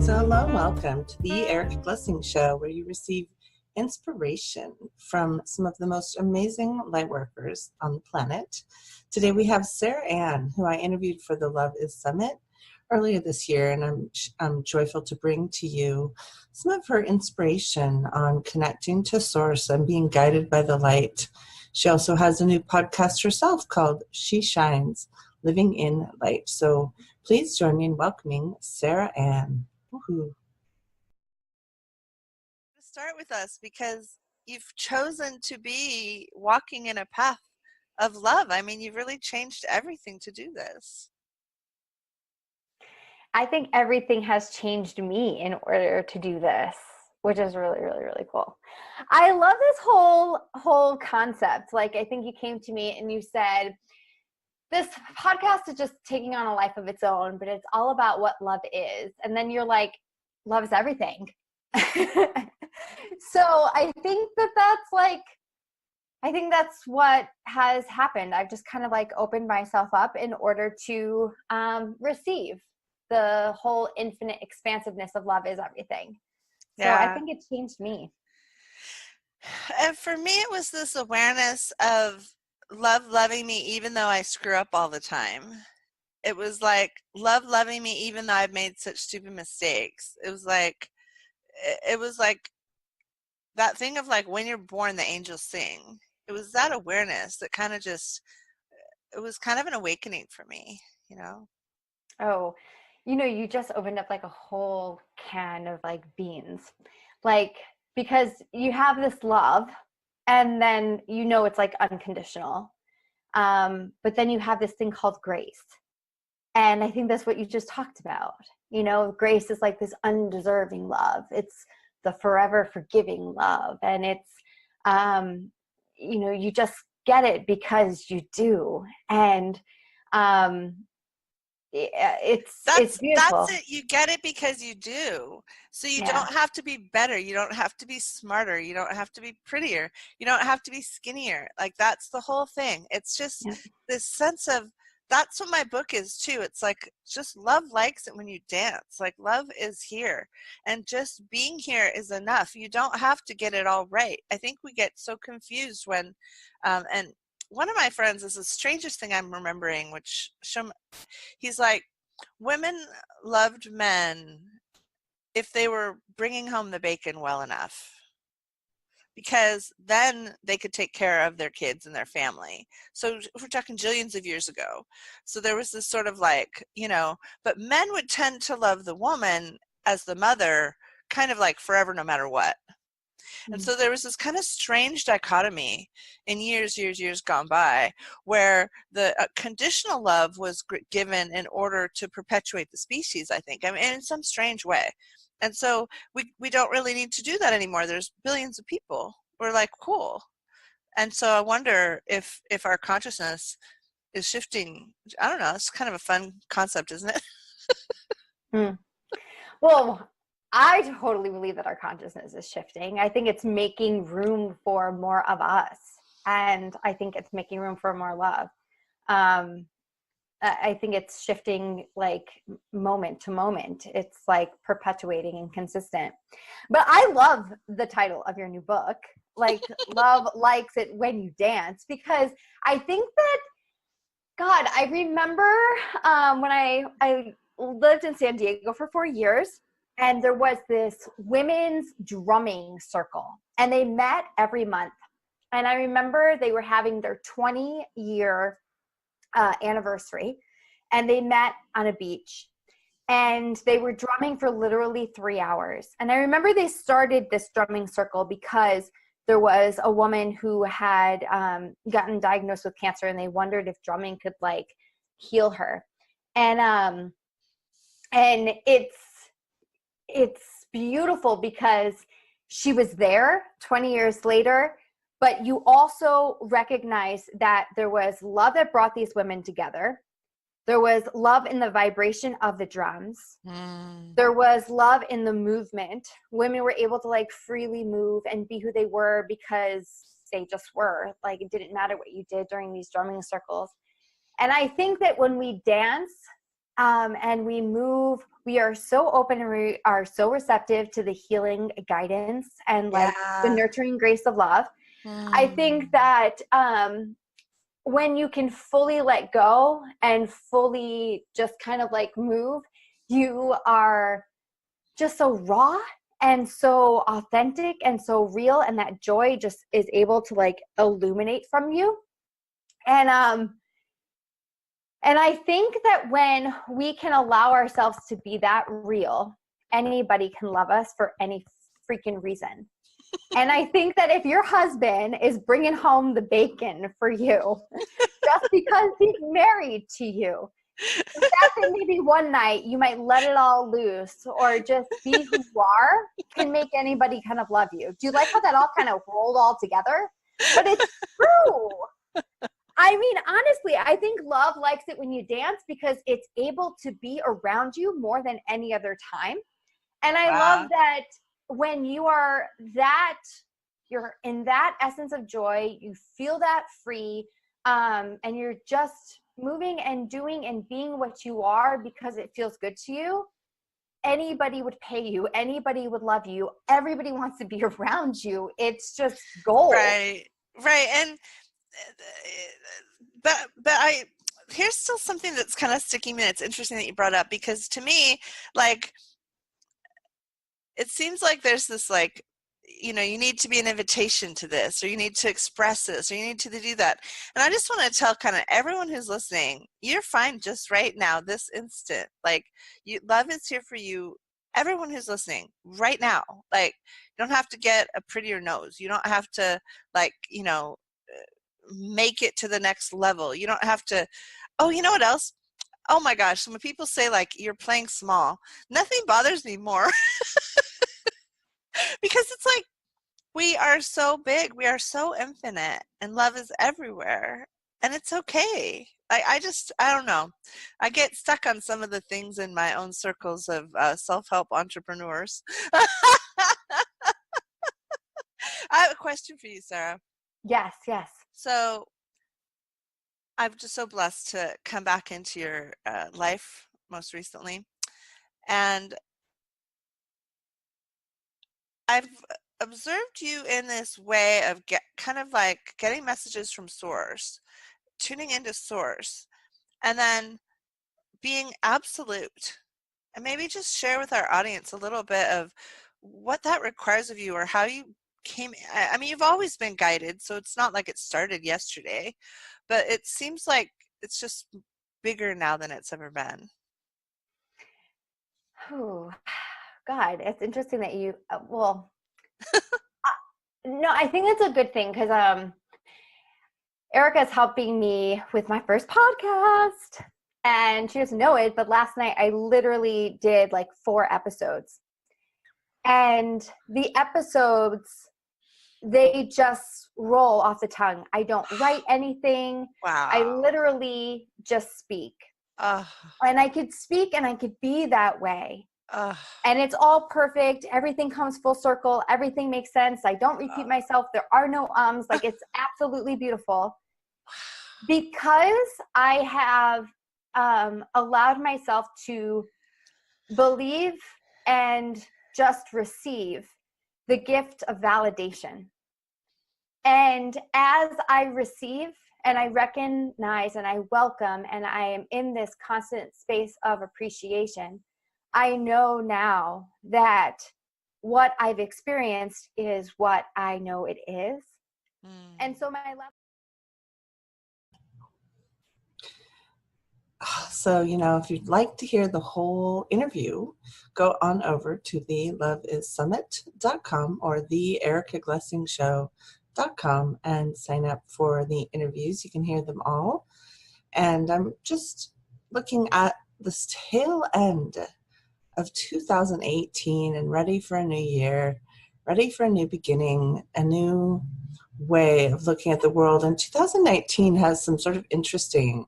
So hello and welcome to the Eric Glessing Show, where you receive inspiration from some of the most amazing light workers on the planet. Today we have Sarah Ann, who I interviewed for the Love Is Summit earlier this year, and I'm joyful to bring to you some of her inspiration on connecting to Source and being guided by the light. She also has a new podcast herself called She Shines, Living in Light. So please join me in welcoming Sarah Ann. Woohoo. Start with us because you've chosen to be walking in a path of love. I mean, you've really changed everything to do this. I think everything has changed me in order to do this, which is really, really, really cool. I love this whole concept. Like, I think you came to me and you said, this podcast is just taking on a life of its own, but it's all about what love is. And then you're like, love is everything. So I think that's what has happened. I've just kind of like opened myself up in order to receive the whole infinite expansiveness of love is everything. So yeah. I think it changed me. And for me, it was this awareness of love loving me even though I screw up all the time. It was like love loving me even though I've made such stupid mistakes. It was like that thing of like when you're born, the angels sing. It was that awareness that kind of just, it was kind of an awakening for me, you know? Oh, you just opened up like a whole can of like beans, like, because you have this love and then, it's like unconditional. But then you have this thing called grace. And I think that's what you just talked about. Grace is like this undeserving love. It's the forever forgiving love. And it's, you just get it because you do. And, it's beautiful. That's it. You get it because you do. So you don't have to be better. You don't have to be smarter. You don't have to be prettier. You don't have to be skinnier. Like, that's the whole thing. It's just this sense of, that's what my book is too. It's like, just love likes it when you dance. Like, love is here, and just being here is enough. You don't have to get it all right. I think we get so confused when, and one of my friends is the strangest thing I'm remembering, which he's like, women loved men if they were bringing home the bacon well enough, because then they could take care of their kids and their family. So we're talking jillions of years ago. So there was this sort of like, but men would tend to love the woman as the mother, kind of like forever, no matter what. And so there was this kind of strange dichotomy in years gone by, where the conditional love was given in order to perpetuate the species, I think. I mean, in some strange way. And so we don't really need to do that anymore. There's billions of people. We're like, cool. And so I wonder if our consciousness is shifting. I don't know. It's kind of a fun concept, isn't it? Well, I totally believe that our consciousness is shifting. I think it's making room for more of us. And I think it's making room for more love. I think it's shifting like moment to moment. It's like perpetuating and consistent. But I love the title of your new book, like Love Likes It When You Dance, because I think that, God, I remember when I lived in San Diego for 4 years, and there was this women's drumming circle, and they met every month. And I remember they were having their 20-year anniversary, and they met on a beach, and they were drumming for literally 3 hours. And I remember they started this drumming circle because there was a woman who had gotten diagnosed with cancer, and they wondered if drumming could like heal her. And it's beautiful because she was there 20 years later, but you also recognize that there was love that brought these women together. There was love in the vibration of the drums. There was love in the movement. Women were able to like freely move and be who they were because they just were. Like, it didn't matter what you did during these drumming circles. And I think that when we dance, and we are so open and we are so receptive to the healing guidance and like the nurturing grace of love. I think that when you can fully let go and fully just kind of like move, you are just so raw and so authentic and so real, and that joy just is able to like illuminate from you. And I think that when we can allow ourselves to be that real, anybody can love us for any freaking reason. And I think that if your husband is bringing home the bacon for you just because he's married to you, the fact that maybe one night you might let it all loose or just be who you are can make anybody kind of love you. Do you like how that all kind of rolled all together? But it's true. I mean, honestly, I think love likes it when you dance because it's able to be around you more than any other time. And I love that when you are you're in that essence of joy, you feel that free, and you're just moving and doing and being what you are because it feels good to you. Anybody would pay you. Anybody would love you. Everybody wants to be around you. It's just gold. Right. And but here's still something that's kind of sticking me. It's interesting that you brought up, because to me, like, it seems like there's this like, you need to be an invitation to this, or you need to express this, or you need to do that. And I just want to tell kind of everyone who's listening, you're fine just right now, this instant. Like, love is here for you. Everyone who's listening right now, like, you don't have to get a prettier nose. You don't have to, like, make it to the next level. You don't have to. Oh, you know what else? Oh my gosh, when people say like you're playing small, nothing bothers me more. Because it's like, we are so big, we are so infinite, and love is everywhere, and it's okay. I don't know. I get stuck on some of the things in my own circles of self-help entrepreneurs. I have a question for you, Sarah. Yes. So I'm just so blessed to come back into your life most recently. And I've observed you in this way of kind of like getting messages from source, tuning into source, and then being absolute. And maybe just share with our audience a little bit of what that requires of you, or how you came. I mean, you've always been guided, so it's not like it started yesterday, but it seems like it's just bigger now than it's ever been. Oh, God, it's interesting that you, no, I think that's a good thing because Erica's helping me with my first podcast, and she doesn't know it, but last night I literally did like 4 episodes. And the episodes, they just roll off the tongue. I don't write anything. Wow. I literally just speak. And I could speak and I could be that way. And it's all perfect. Everything comes full circle. Everything makes sense. I don't repeat myself. There are no ums. Like, it's absolutely beautiful. Because I have allowed myself to believe and just receive the gift of validation. And as I receive and I recognize and I welcome and I am in this constant space of appreciation, I know now that what I've experienced is what I know it is. And so my love. So, if you'd like to hear the whole interview, go on over to the loveissummit.com or the ericaglessingshow.com and sign up for the interviews. You can hear them all. And I'm just looking at this tail end of 2018 and ready for a new year, ready for a new beginning, a new way of looking at the world. And 2019 has some sort of interesting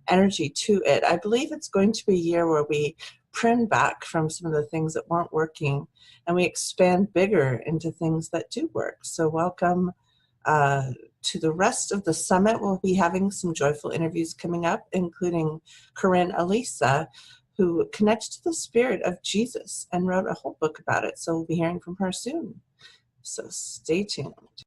energy to it. I believe it's going to be a year where we prune back from some of the things that weren't working and we expand bigger into things that do work. So welcome to the rest of the summit, we'll be having some joyful interviews coming up, including Corinne Elisa, who connects to the spirit of Jesus and wrote a whole book about it. So we'll be hearing from her soon. So stay tuned.